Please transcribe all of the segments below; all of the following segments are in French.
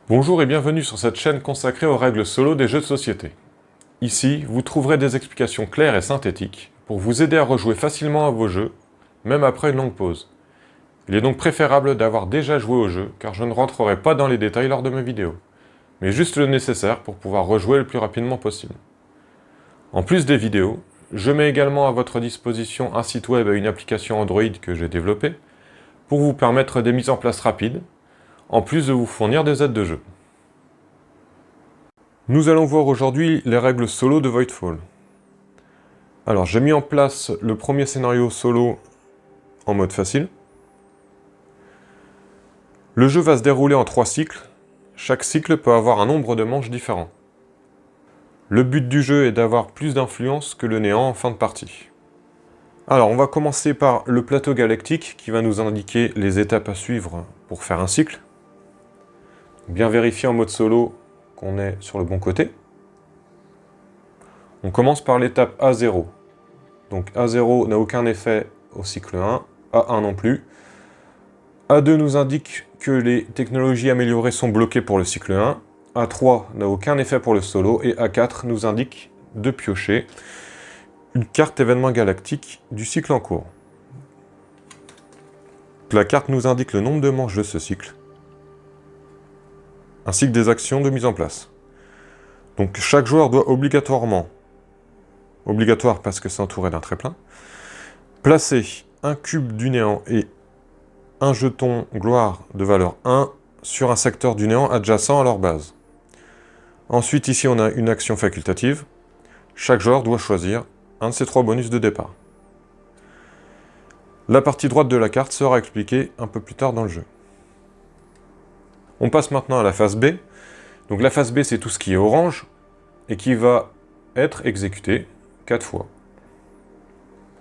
Bonjour et bienvenue sur cette chaîne consacrée aux règles solo des jeux de société. Ici, vous trouverez des explications claires et synthétiques pour vous aider à rejouer facilement à vos jeux, même après une longue pause. Il est donc préférable d'avoir déjà joué au jeu, car je ne rentrerai pas dans les détails lors de mes vidéos, mais juste le nécessaire pour pouvoir rejouer le plus rapidement possible. En plus des vidéos, je mets également à votre disposition un site web et une application Android que j'ai développé pour vous permettre des mises en place rapides, en plus de vous fournir des aides de jeu. Nous allons voir aujourd'hui les règles solo de Voidfall. Alors, j'ai mis en place le premier scénario solo en mode facile. Le jeu va se dérouler en 3 cycles. Chaque cycle peut avoir un nombre de manches différent. Le but du jeu est d'avoir plus d'influence que le néant en fin de partie. Alors, on va commencer par le plateau galactique qui va nous indiquer les étapes à suivre pour faire un cycle. Bien vérifier en mode solo qu'on est sur le bon côté. On commence par l'étape A0. Donc A0 n'a aucun effet au cycle 1, A1 non plus. A2 nous indique que les technologies améliorées sont bloquées pour le cycle 1. A3 n'a aucun effet pour le solo. Et A4 nous indique de piocher une carte événement galactique du cycle en cours. La carte nous indique le nombre de manches de ce cycle, ainsi que des actions de mise en place. Donc chaque joueur doit obligatoire parce que c'est entouré d'un trait plein, placer un cube du néant et un jeton gloire de valeur 1 sur un secteur du néant adjacent à leur base. Ensuite, ici, on a une action facultative. Chaque joueur doit choisir un de ces 3 bonus de départ. La partie droite de la carte sera expliquée un peu plus tard dans le jeu. On passe maintenant à la phase B. Donc la phase B, c'est tout ce qui est orange et qui va être exécuté 4 fois.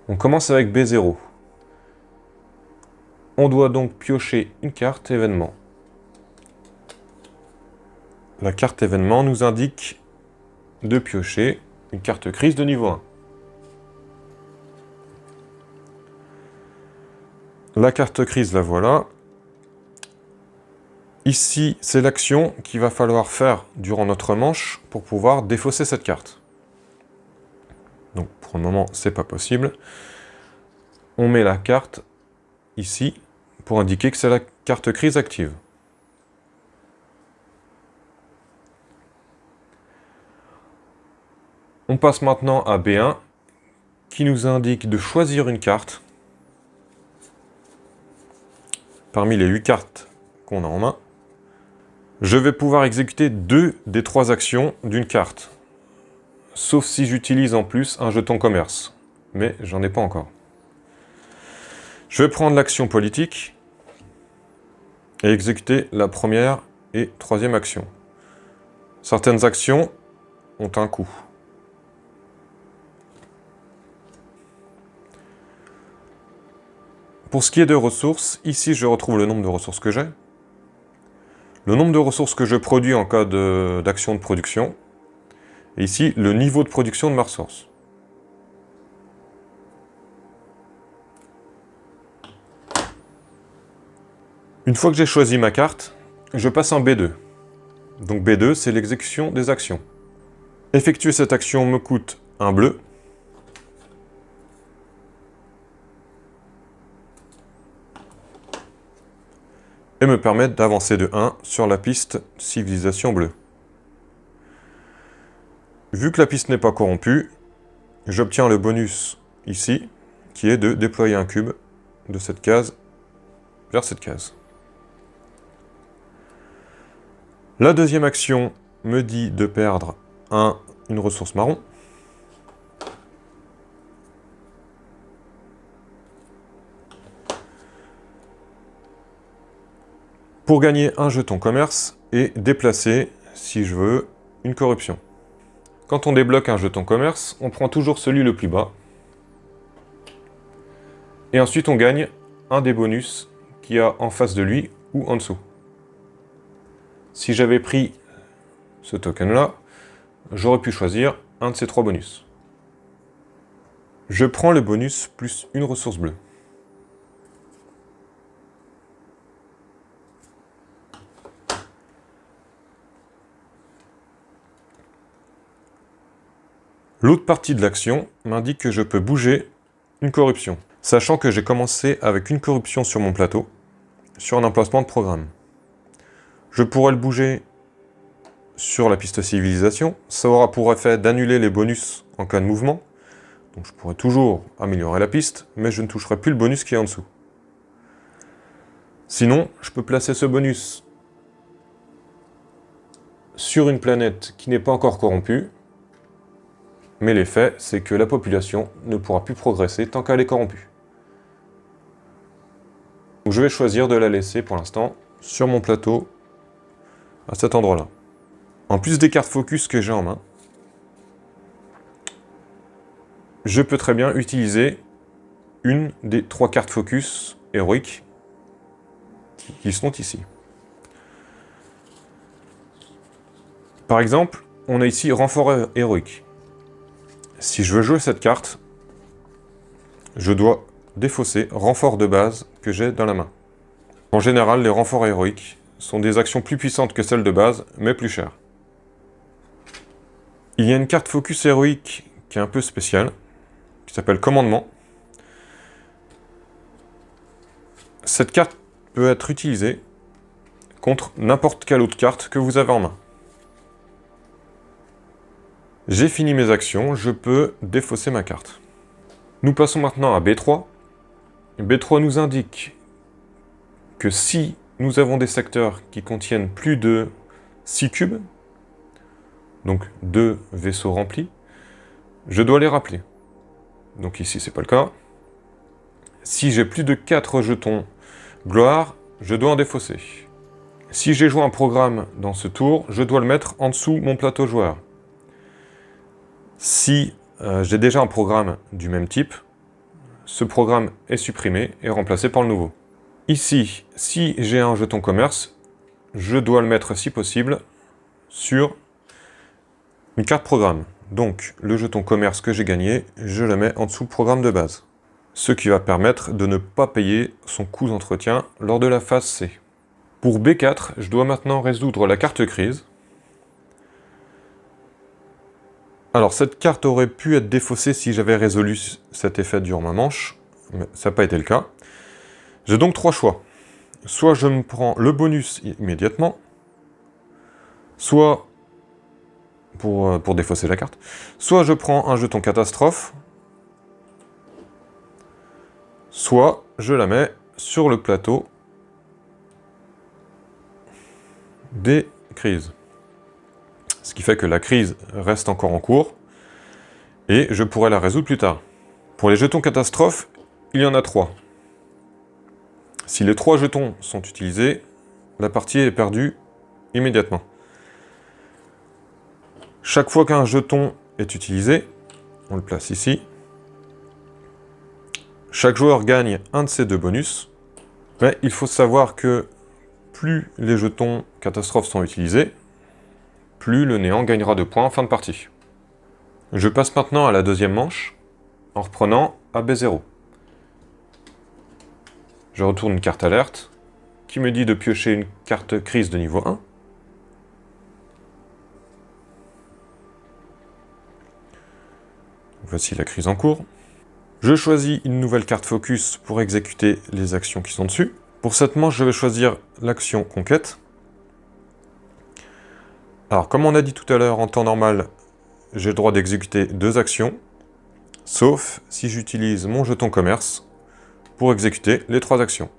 On commence avec B0. On doit donc piocher une carte événement. La carte événement nous indique de piocher une carte crise de niveau 1. La carte crise, la voilà. Ici, c'est l'action qu'il va falloir faire durant notre manche pour pouvoir défausser cette carte. Donc pour le moment, c'est pas possible. On met la carte ici pour indiquer que c'est la carte crise active. On passe maintenant à B1 qui nous indique de choisir une carte parmi les 8 cartes qu'on a en main. Je vais pouvoir exécuter 2 des 3 actions d'une carte, sauf si j'utilise en plus un jeton commerce, mais j'en ai pas encore. Je vais prendre l'action politique et exécuter la première et 3e action. Certaines actions ont un coût. Pour ce qui est de ressources, ici je retrouve le nombre de ressources que j'ai, le nombre de ressources que je produis en cas d'action de production, et ici le niveau de production de ma ressource. Une fois que j'ai choisi ma carte, je passe en B2. Donc B2, c'est l'exécution des actions. Effectuer cette action me coûte un bleu. Et me permet d'avancer de 1 sur la piste civilisation bleue. Vu que la piste n'est pas corrompue, j'obtiens le bonus ici, qui est de déployer un cube de cette case vers cette case. La deuxième action me dit de perdre une ressource marron. Pour gagner un jeton commerce et déplacer, si je veux, une corruption. Quand on débloque un jeton commerce, on prend toujours celui le plus bas. Et ensuite on gagne un des bonus qu'il y a en face de lui ou en dessous. Si j'avais pris ce token-là, j'aurais pu choisir un de ces 3 bonus. Je prends le bonus plus une ressource bleue. L'autre partie de l'action m'indique que je peux bouger une corruption, sachant que j'ai commencé avec une corruption sur mon plateau, sur un emplacement de programme. Je pourrais le bouger sur la piste civilisation, ça aura pour effet d'annuler les bonus en cas de mouvement, donc je pourrais toujours améliorer la piste, mais je ne toucherai plus le bonus qui est en dessous. Sinon, je peux placer ce bonus sur une planète qui n'est pas encore corrompue, mais l'effet, c'est que la population ne pourra plus progresser tant qu'elle est corrompue. Donc je vais choisir de la laisser pour l'instant sur mon plateau, à cet endroit-là. En plus des cartes focus que j'ai en main, je peux très bien utiliser une des 3 cartes focus héroïques qui sont ici. Par exemple, on a ici renfort héroïque. Si je veux jouer cette carte, je dois défausser renfort de base que j'ai dans la main. En général, les renforts héroïques sont des actions plus puissantes que celles de base, mais plus chères. Il y a une carte focus héroïque qui est un peu spéciale, qui s'appelle Commandement. Cette carte peut être utilisée contre n'importe quelle autre carte que vous avez en main. J'ai fini mes actions, je peux défausser ma carte. Nous passons maintenant à B3. B3 nous indique que si nous avons des secteurs qui contiennent plus de 6 cubes, donc 2 vaisseaux remplis, je dois les rappeler. Donc ici, c'est pas le cas. Si j'ai plus de 4 jetons gloire, je dois en défausser. Si j'ai joué un programme dans ce tour, je dois le mettre en dessous mon plateau joueur. Si j'ai déjà un programme du même type, ce programme est supprimé et remplacé par le nouveau. Ici, si j'ai un jeton commerce, je dois le mettre si possible sur une carte programme. Donc, le jeton commerce que j'ai gagné, je le mets en dessous programme de base. Ce qui va permettre de ne pas payer son coût d'entretien lors de la phase C. Pour B4, je dois maintenant résoudre la carte crise. Alors, cette carte aurait pu être défaussée si j'avais résolu cet effet durant ma manche, mais ça n'a pas été le cas. J'ai donc 3 choix. Soit je me prends le bonus immédiatement, soit, pour défausser la carte, soit je prends un jeton catastrophe, soit je la mets sur le plateau des crises. Ce qui fait que la crise reste encore en cours, et je pourrais la résoudre plus tard. Pour les jetons catastrophes, il y en a 3. Si les 3 jetons sont utilisés, la partie est perdue immédiatement. Chaque fois qu'un jeton est utilisé, on le place ici, chaque joueur gagne un de ces 2 bonus, mais il faut savoir que plus les jetons catastrophes sont utilisés, plus le néant gagnera de points en fin de partie. Je passe maintenant à la deuxième manche, en reprenant à B0. Je retourne une carte alerte, qui me dit de piocher une carte crise de niveau 1. Voici la crise en cours. Je choisis une nouvelle carte focus pour exécuter les actions qui sont dessus. Pour cette manche, je vais choisir l'action conquête. Alors, comme on a dit tout à l'heure, en temps normal, j'ai le droit d'exécuter 2 actions, sauf si j'utilise mon jeton commerce pour exécuter les 3 actions.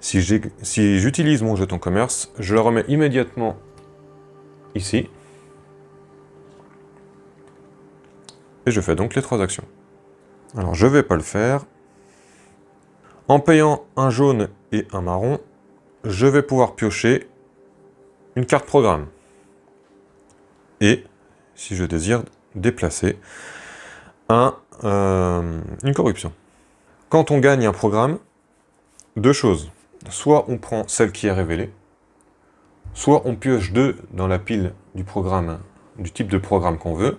Si j'utilise mon jeton commerce, je le remets immédiatement ici, et je fais donc les 3 actions. Alors, je ne vais pas le faire. En payant un jaune et un marron, je vais pouvoir piocher une carte programme. Et, si je désire, déplacer une corruption. Quand on gagne un programme, 2 choses. Soit on prend celle qui est révélée, soit on pioche 2 dans la pile du programme, du type de programme qu'on veut.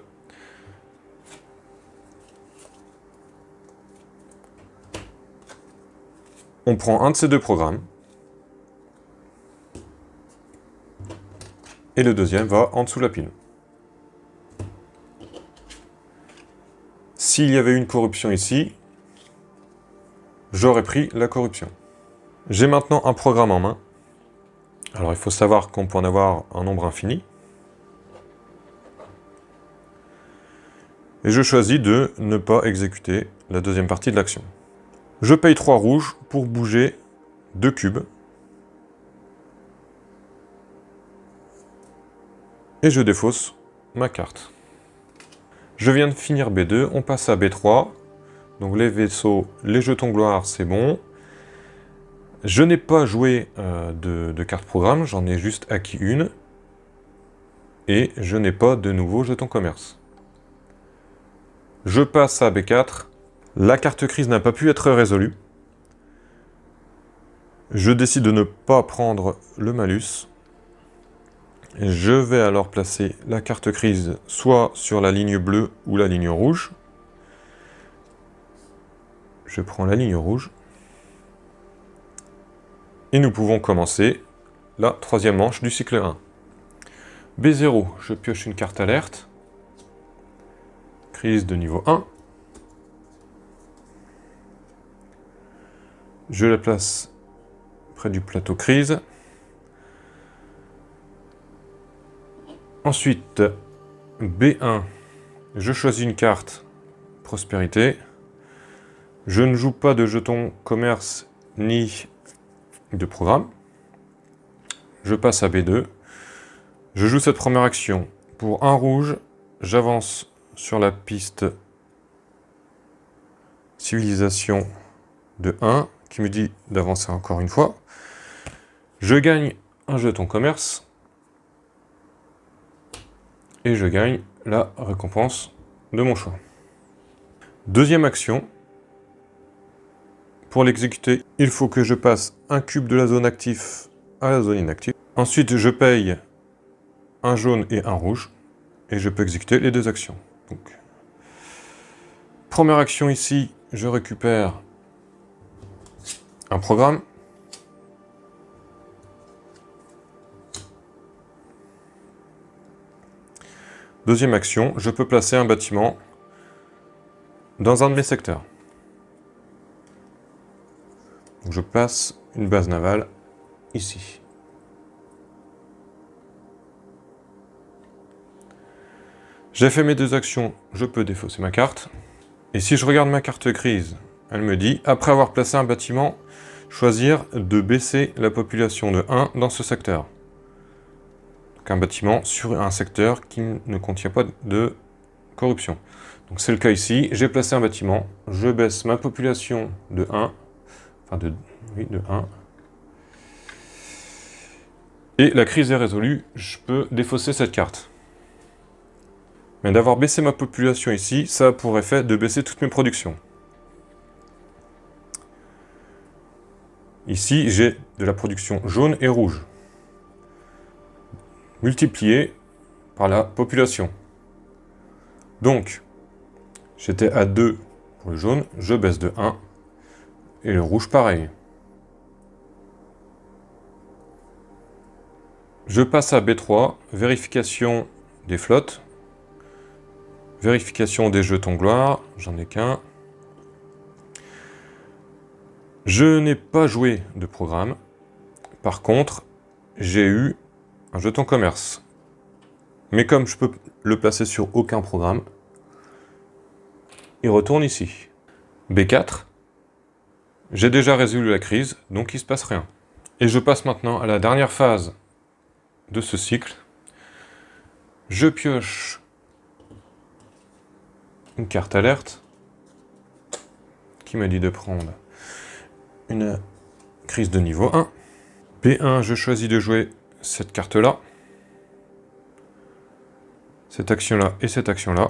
On prend un de ces 2 programmes, et le deuxième va en dessous de la pile. S'il y avait une corruption ici, j'aurais pris la corruption. J'ai maintenant un programme en main. Alors il faut savoir qu'on peut en avoir un nombre infini. Et je choisis de ne pas exécuter la deuxième partie de l'action. Je paye 3 rouges pour bouger 2 cubes. Et je défausse ma carte. Je viens de finir B2, on passe à B3. Donc les vaisseaux, les jetons gloire, c'est bon. Je n'ai pas joué de carte programme, j'en ai juste acquis une. Et je n'ai pas de nouveau jeton commerce. Je passe à B4. La carte crise n'a pas pu être résolue. Je décide de ne pas prendre le malus. Je vais alors placer la carte crise soit sur la ligne bleue ou la ligne rouge. Je prends la ligne rouge. Et nous pouvons commencer la troisième manche du cycle 1. B0, je pioche une carte alerte. Crise de niveau 1. Je la place près du plateau crise. Ensuite, B1, je choisis une carte prospérité. Je ne joue pas de jetons commerce ni de programme. Je passe à B2. Je joue cette première action. Pour un rouge, j'avance sur la piste civilisation de 1, qui me dit d'avancer encore une fois. Je gagne un jeton commerce. Et je gagne la récompense de mon choix. Deuxième action. Pour l'exécuter, il faut que je passe un cube de la zone active à la zone inactive. Ensuite, je paye un jaune et un rouge. Et je peux exécuter les deux actions. Donc, première action ici, je récupère un programme. Deuxième action, je peux placer un bâtiment dans un de mes secteurs. Donc je place une base navale ici. J'ai fait mes deux actions, je peux défausser ma carte. Et si je regarde ma carte crise, elle me dit, après avoir placé un bâtiment, choisir de baisser la population de 1 dans ce secteur. Donc un bâtiment sur un secteur qui ne contient pas de corruption. Donc c'est le cas ici, j'ai placé un bâtiment, je baisse ma population de 1, enfin de 1. Et la crise est résolue, je peux défausser cette carte. Mais d'avoir baissé ma population ici, ça a pour effet de baisser toutes mes productions. Ici, j'ai de la production jaune et rouge, multipliée par la population. Donc, j'étais à 2 pour le jaune, je baisse de 1, et le rouge pareil. Je passe à B3, vérification des flottes, vérification des jetons gloire, j'en ai qu'un. Je n'ai pas joué de programme. Par contre, j'ai eu un jeton commerce. Mais comme je peux le placer sur aucun programme, il retourne ici. B4. J'ai déjà résolu la crise, donc il ne se passe rien. Et je passe maintenant à la dernière phase de ce cycle. Je pioche une carte alerte qui me dit de prendre une crise de niveau 1. B1, je choisis de jouer cette carte-là, cette action-là et cette action-là.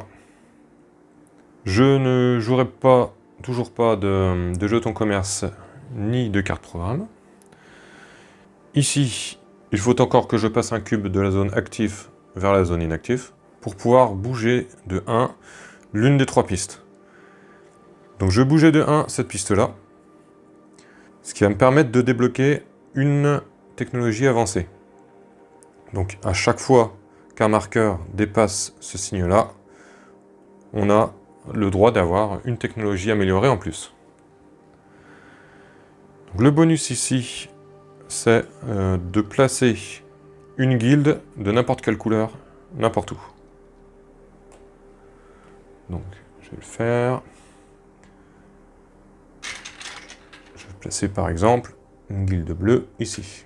Je ne jouerai pas, toujours pas de jetons commerce ni de carte programme. Ici, il faut encore que je passe un cube de la zone active vers la zone inactive pour pouvoir bouger de 1 l'une des 3 pistes. Donc je bougeais de 1 cette piste-là, ce qui va me permettre de débloquer une technologie avancée. Donc à chaque fois qu'un marqueur dépasse ce signe-là, on a le droit d'avoir une technologie améliorée en plus. Donc, le bonus ici, c'est de placer une guilde de n'importe quelle couleur, n'importe où. Donc, je vais le faire. Je vais placer par exemple une guilde bleue ici.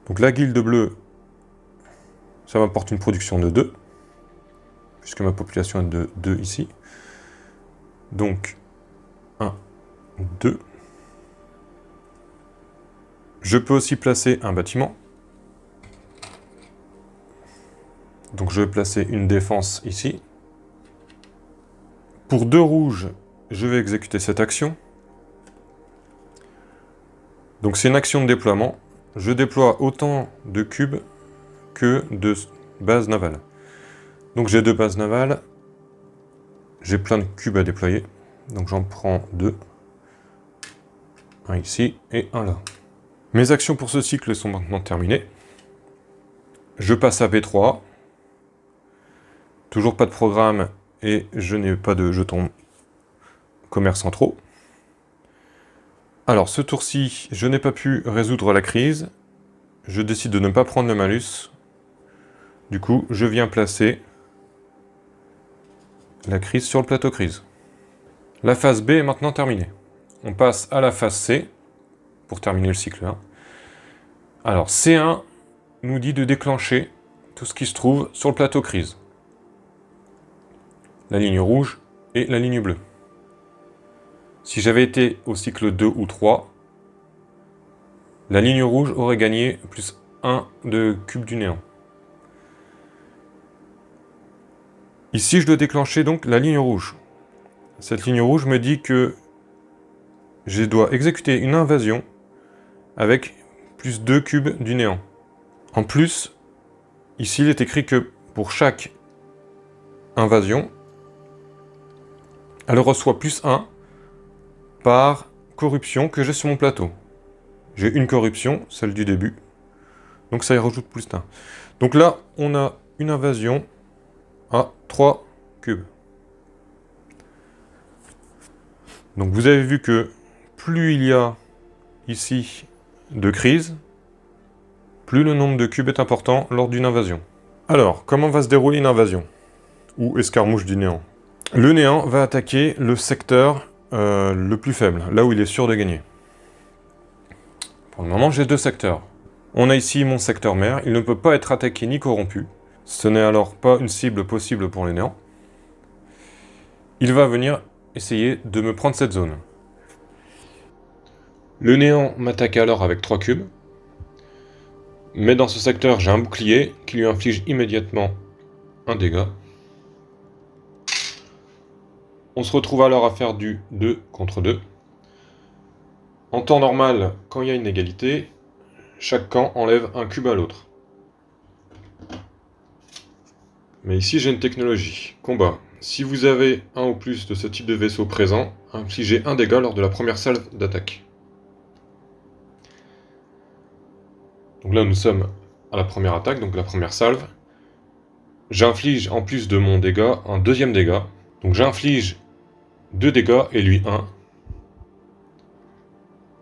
Donc la guilde bleue, ça m'apporte une production de 2, puisque ma population est de 2 ici. Donc 1, 2. Je peux aussi placer un bâtiment. Donc je vais placer une défense ici. Pour 2 rouges, je vais exécuter cette action. Donc c'est une action de déploiement. Je déploie autant de cubes que de bases navales. Donc j'ai 2 bases navales. J'ai plein de cubes à déployer. Donc j'en prends 2. Un ici et un là. Mes actions pour ce cycle sont maintenant terminées. Je passe à V3. Toujours pas de programme et je n'ai pas de jetons commerce en trop. Alors ce tour-ci, je n'ai pas pu résoudre la crise. Je décide de ne pas prendre le malus. Du coup, je viens placer la crise sur le plateau crise. La phase B est maintenant terminée. On passe à la phase C pour terminer le cycle 1. Alors C1 nous dit de déclencher tout ce qui se trouve sur le plateau crise. La ligne rouge et la ligne bleue. Si j'avais été au cycle 2 ou 3, la ligne rouge aurait gagné plus 1 de cube du néant. Ici, je dois déclencher donc la ligne rouge. Cette ligne rouge me dit que je dois exécuter une invasion avec plus 2 cubes du néant. En plus, ici, il est écrit que pour chaque invasion, elle reçoit plus 1 par corruption que j'ai sur mon plateau. J'ai une corruption, celle du début, donc ça y rajoute plus 1. Donc là, on a une invasion à 3 cubes. Donc vous avez vu que plus il y a ici de crises, plus le nombre de cubes est important lors d'une invasion. Alors, comment va se dérouler une invasion? Ou escarmouche du néant? Le néant va attaquer le secteur le plus faible, là où il est sûr de gagner. Pour le moment, j'ai 2 secteurs. On a ici mon secteur mère, il ne peut pas être attaqué ni corrompu. Ce n'est alors pas une cible possible pour le néant. Il va venir essayer de me prendre cette zone. Le néant m'attaque alors avec 3 cubes. Mais dans ce secteur, j'ai un bouclier qui lui inflige immédiatement un dégât. On se retrouve alors à faire du 2 contre 2. En temps normal, quand il y a une égalité, chaque camp enlève un cube à l'autre. Mais ici, j'ai une technologie. Combat. Si vous avez un ou plus de ce type de vaisseau présent, infligez un dégât lors de la première salve d'attaque. Donc là, nous sommes à la première attaque, donc la première salve. J'inflige, en plus de mon dégât, un deuxième dégât. Donc j'inflige 2 dégâts et lui 1.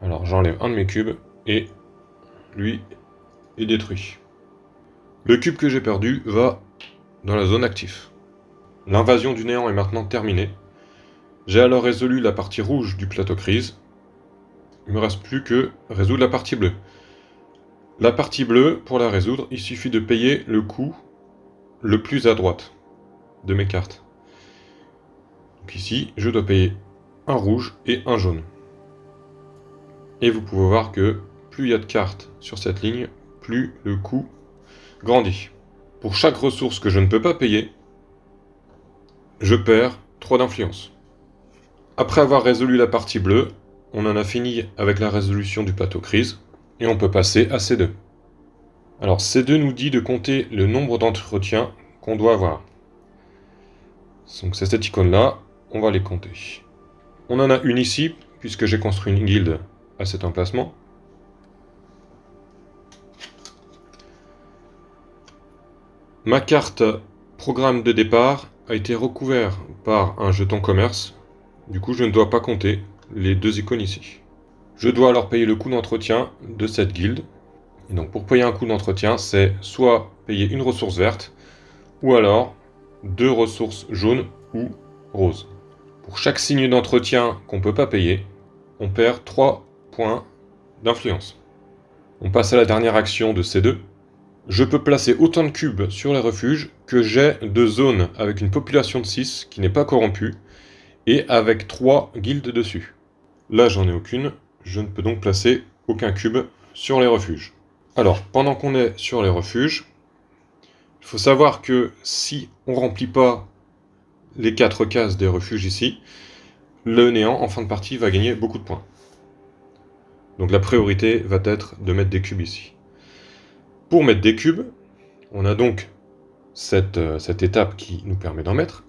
Alors j'enlève un de mes cubes et lui est détruit. Le cube que j'ai perdu va dans la zone active. L'invasion du néant est maintenant terminée. J'ai alors résolu la partie rouge du plateau crise. Il ne me reste plus que résoudre la partie bleue. La partie bleue, pour la résoudre, il suffit de payer le coût le plus à droite de mes cartes. Donc ici, je dois payer un rouge et un jaune. Et vous pouvez voir que plus il y a de cartes sur cette ligne, plus le coût grandit. Pour chaque ressource que je ne peux pas payer, je perds 3 d'influence. Après avoir résolu la partie bleue, on en a fini avec la résolution du plateau crise, et on peut passer à C2. Alors C2 nous dit de compter le nombre d'entretiens qu'on doit avoir. Donc c'est cette icône-là, on va les compter. On en a une ici, puisque j'ai construit une guilde à cet emplacement. Ma carte programme de départ a été recouvert par un jeton commerce. Du coup, je ne dois pas compter les deux icônes ici. Je dois alors payer le coût d'entretien de cette guilde. Et donc pour payer un coût d'entretien, c'est soit payer une ressource verte, ou alors 2 ressources jaunes ou roses. Pour chaque signe d'entretien qu'on ne peut pas payer, on perd 3 points d'influence. On passe à la dernière action de C2. Je peux placer autant de cubes sur les refuges que j'ai de zones avec une population de 6 qui n'est pas corrompue, et avec 3 guildes dessus. Là, j'en ai aucune, je ne peux donc placer aucun cube sur les refuges. Alors, pendant qu'on est sur les refuges, il faut savoir que si on ne remplit pas les 4 cases des refuges ici, le néant en fin de partie va gagner beaucoup de points. Donc la priorité va être de mettre des cubes ici. Pour mettre des cubes, on a donc cette étape qui nous permet d'en mettre,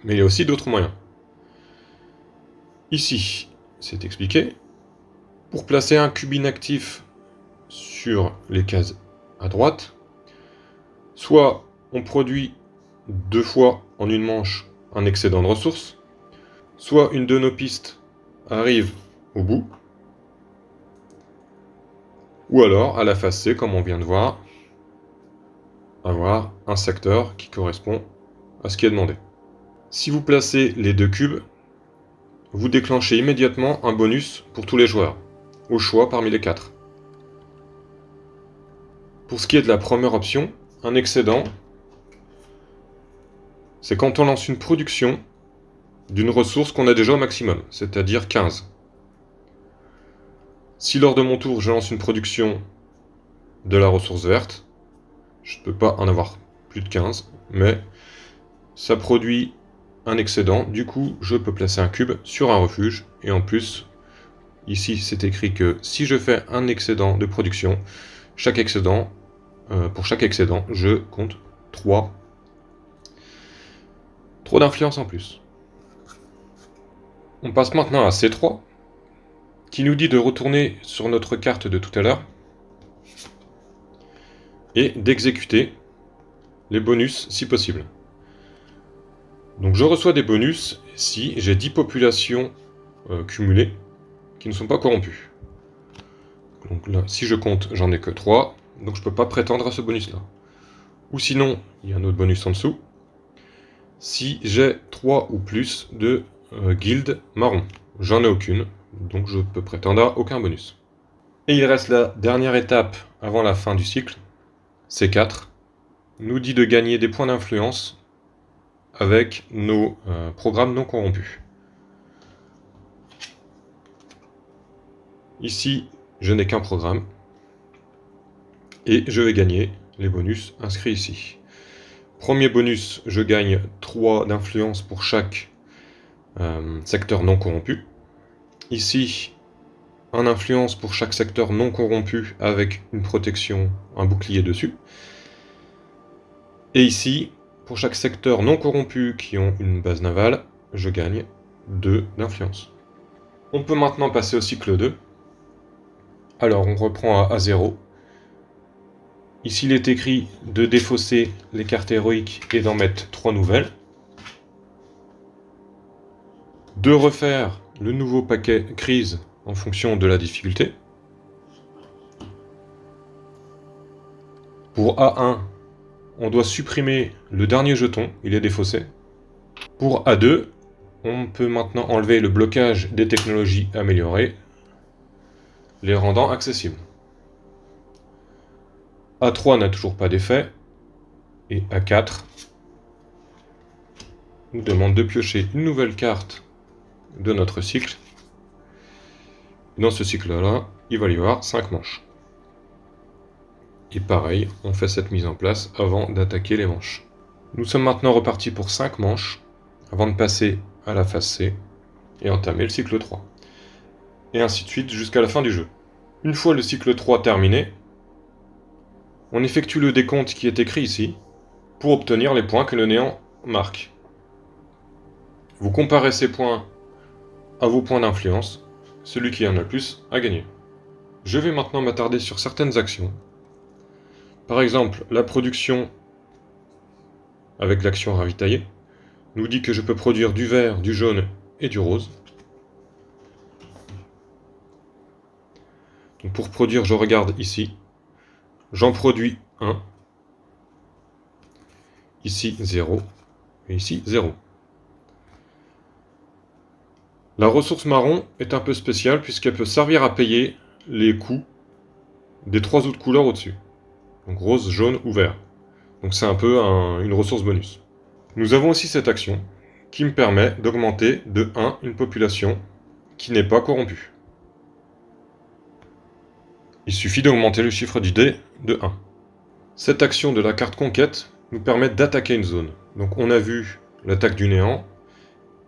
mais il y a aussi d'autres moyens. Ici, c'est expliqué. Pour placer un cube inactif sur les cases à droite, soit on produit 2 fois en une manche un excédent de ressources, soit une de nos pistes arrive au bout, ou alors à la phase C, comme on vient de voir, avoir un secteur qui correspond à ce qui est demandé. Si vous placez les 2 cubes, vous déclenchez immédiatement un bonus pour tous les joueurs, au choix parmi les 4. Pour ce qui est de la première option, un excédent, c'est quand on lance une production d'une ressource qu'on a déjà au maximum, c'est-à-dire 15. Si lors de mon tour, je lance une production de la ressource verte, je ne peux pas en avoir plus de 15, mais ça produit un excédent, du coup je peux placer un cube sur un refuge, et en plus, ici c'est écrit que si je fais un excédent de production, pour chaque excédent, je compte 3 d'influence en plus. On passe maintenant à C3, qui nous dit de retourner sur notre carte de tout à l'heure, et d'exécuter les bonus si possible. Donc je reçois des bonus si j'ai 10 populations cumulées qui ne sont pas corrompues. Donc là, si je compte, j'en ai que 3, donc je ne peux pas prétendre à ce bonus-là. Ou sinon, il y a un autre bonus en dessous, si j'ai 3 ou plus de guildes marron. J'en ai aucune, donc je peux prétendre à aucun bonus. Et il reste la dernière étape avant la fin du cycle, C4, nous dit de gagner des points d'influence avec nos programmes non corrompus. Ici, je n'ai qu'un programme, et je vais gagner les bonus inscrits ici. Premier bonus, je gagne 3 d'influence pour chaque secteur non corrompu. Ici, un influence pour chaque secteur non corrompu avec une protection, un bouclier dessus. Et ici, pour chaque secteur non corrompu qui ont une base navale, je gagne 2 d'influence. On peut maintenant passer au cycle 2. Alors, on reprend à 0. Ici, il est écrit de défausser les cartes héroïques et d'en mettre 3 nouvelles. De refaire le nouveau paquet crise en fonction de la difficulté. Pour A1, on doit supprimer le dernier jeton, il est défaussé. Pour A2, on peut maintenant enlever le blocage des technologies améliorées, les rendant accessibles. A3 n'a toujours pas d'effet, et A4 nous demande de piocher une nouvelle carte de notre cycle. Dans ce cycle-là, il va y avoir 5 manches. Et pareil, on fait cette mise en place avant d'attaquer les manches. Nous sommes maintenant repartis pour 5 manches, avant de passer à la phase C et entamer le cycle 3. Et ainsi de suite jusqu'à la fin du jeu. Une fois le cycle 3 terminé, on effectue le décompte qui est écrit ici, pour obtenir les points que le néant marque. Vous comparez ces points à vos points d'influence, celui qui en a le plus a gagné. Je vais maintenant m'attarder sur certaines actions. Par exemple, la production avec l'action ravitailler nous dit que je peux produire du vert, du jaune et du rose. Donc pour produire, je regarde ici. J'en produis 1. Ici 0. Et ici 0. La ressource marron est un peu spéciale puisqu'elle peut servir à payer les coûts des 3 autres couleurs au-dessus. Donc rose, jaune ou vert. Donc c'est un peu une ressource bonus. Nous avons aussi cette action qui me permet d'augmenter de 1 une population qui n'est pas corrompue. Il suffit d'augmenter le chiffre du dé de 1. Cette action de la carte conquête nous permet d'attaquer une zone. Donc on a vu l'attaque du néant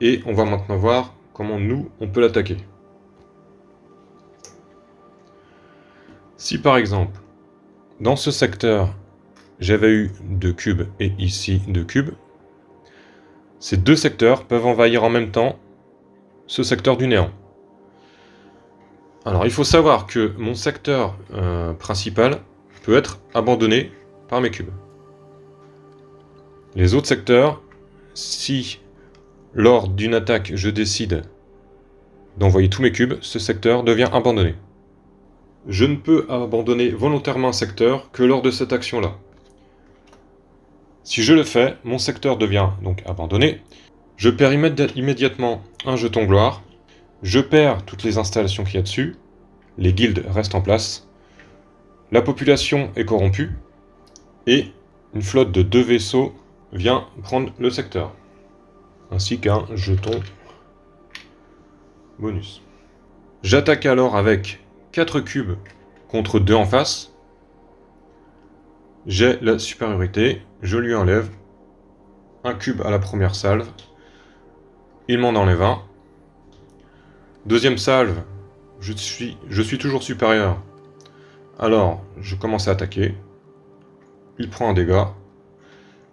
et on va maintenant voir comment nous on peut l'attaquer. Si par exemple dans ce secteur j'avais eu 2 cubes et ici 2 cubes, ces 2 secteurs peuvent envahir en même temps ce secteur du néant. Alors il faut savoir que mon secteur principal peut être abandonné par mes cubes. Les autres secteurs, si lors d'une attaque je décide d'envoyer tous mes cubes, ce secteur devient abandonné. Je ne peux abandonner volontairement un secteur que lors de cette action-là. Si je le fais, mon secteur devient donc abandonné. Je perds immédiatement un jeton gloire. Je perds toutes les installations qu'il y a dessus. Les guildes restent en place. La population est corrompue. Et une flotte de 2 vaisseaux vient prendre le secteur. Ainsi qu'un jeton bonus. J'attaque alors avec 4 cubes contre 2 en face. J'ai la supériorité. Je lui enlève un cube à la première salve. Il m'en enlève un. Deuxième salve, je suis toujours supérieur. Alors, je commence à attaquer. Il prend un dégât.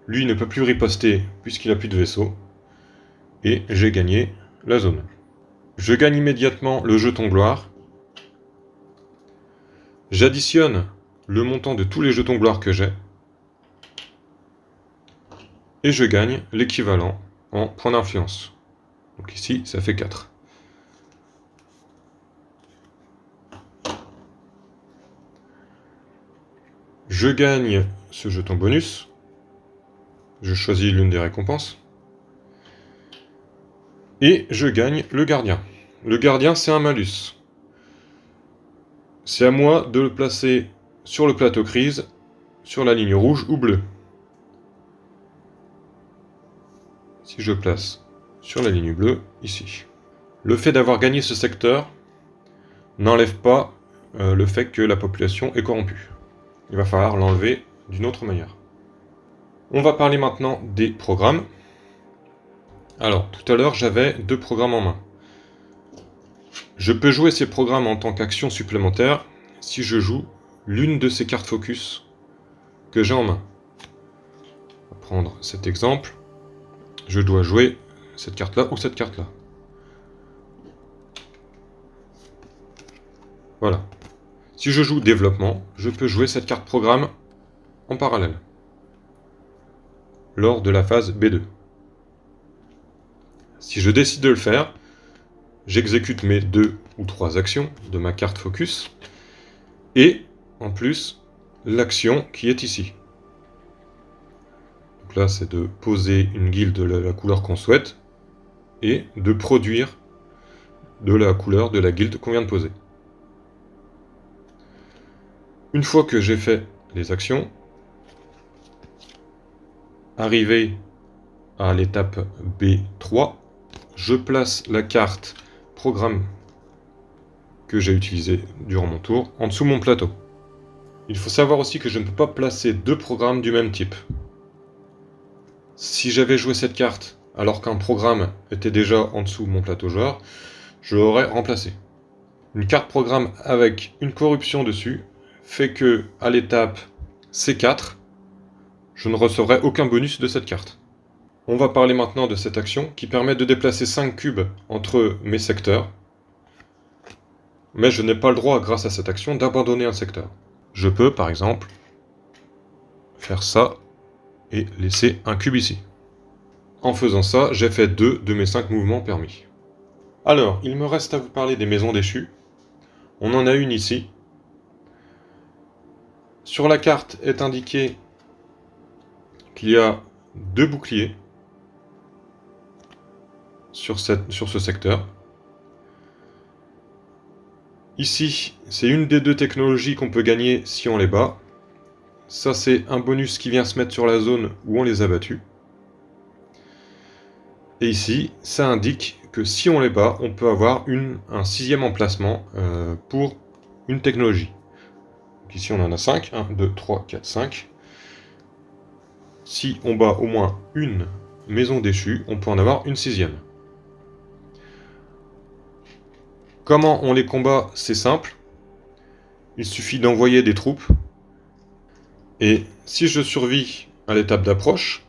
Lui ne peut plus riposter puisqu'il n'a plus de vaisseau. Et j'ai gagné la zone. Je gagne immédiatement le jeton gloire. J'additionne le montant de tous les jetons gloire que j'ai. Et je gagne l'équivalent en points d'influence. Donc ici, ça fait 4. Je gagne ce jeton bonus. Je choisis l'une des récompenses. Et je gagne le gardien. Le gardien, c'est un malus. C'est à moi de le placer sur le plateau crise, sur la ligne rouge ou bleue. Si je place sur la ligne bleue, ici. Le fait d'avoir gagné ce secteur n'enlève pas le fait que la population est corrompue. Il va falloir l'enlever d'une autre manière. On va parler maintenant des programmes. Alors, tout à l'heure, j'avais 2 programmes en main. Je peux jouer ces programmes en tant qu'action supplémentaire si je joue l'une de ces cartes focus que j'ai en main. On va prendre cet exemple. Je dois jouer cette carte-là ou cette carte-là. Voilà. Si je joue développement, je peux jouer cette carte programme en parallèle, lors de la phase B2. Si je décide de le faire, j'exécute mes 2 ou 3 actions de ma carte focus, et en plus, l'action qui est ici. Donc là, c'est de poser une guilde de la couleur qu'on souhaite, et de produire de la couleur de la guilde qu'on vient de poser. Une fois que j'ai fait les actions, arrivé à l'étape B3, je place la carte programme que j'ai utilisée durant mon tour en dessous de mon plateau. Il faut savoir aussi que je ne peux pas placer 2 programmes du même type. Si j'avais joué cette carte alors qu'un programme était déjà en dessous de mon plateau joueur, je l'aurais remplacé. Une carte programme avec une corruption dessus fait que, à l'étape C4, je ne recevrai aucun bonus de cette carte. On va parler maintenant de cette action qui permet de déplacer 5 cubes entre mes secteurs. Mais je n'ai pas le droit, grâce à cette action, d'abandonner un secteur. Je peux, par exemple, faire ça et laisser un cube ici. En faisant ça, j'ai fait 2 de mes 5 mouvements permis. Alors, il me reste à vous parler des maisons déchues. On en a une ici. Sur la carte est indiqué qu'il y a 2 boucliers sur ce secteur. Ici, c'est une des 2 technologies qu'on peut gagner si on les bat. Ça, c'est un bonus qui vient se mettre sur la zone où on les a battus. Et ici, ça indique que si on les bat, on peut avoir un 6e emplacement pour une technologie. Donc ici, on en a 5. 1, 2, 3, 4, 5. Si on bat au moins une maison déchue, on peut en avoir une 6e. Comment on les combat? C'est simple. Il suffit d'envoyer des troupes. Et si je survis à l'étape d'approche,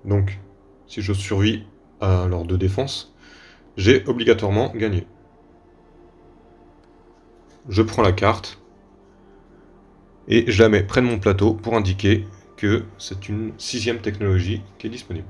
donc si je survis à l'ordre de défense, j'ai obligatoirement gagné. Je prends la carte et je la mets près de mon plateau pour indiquer que c'est une 6e technologie qui est disponible.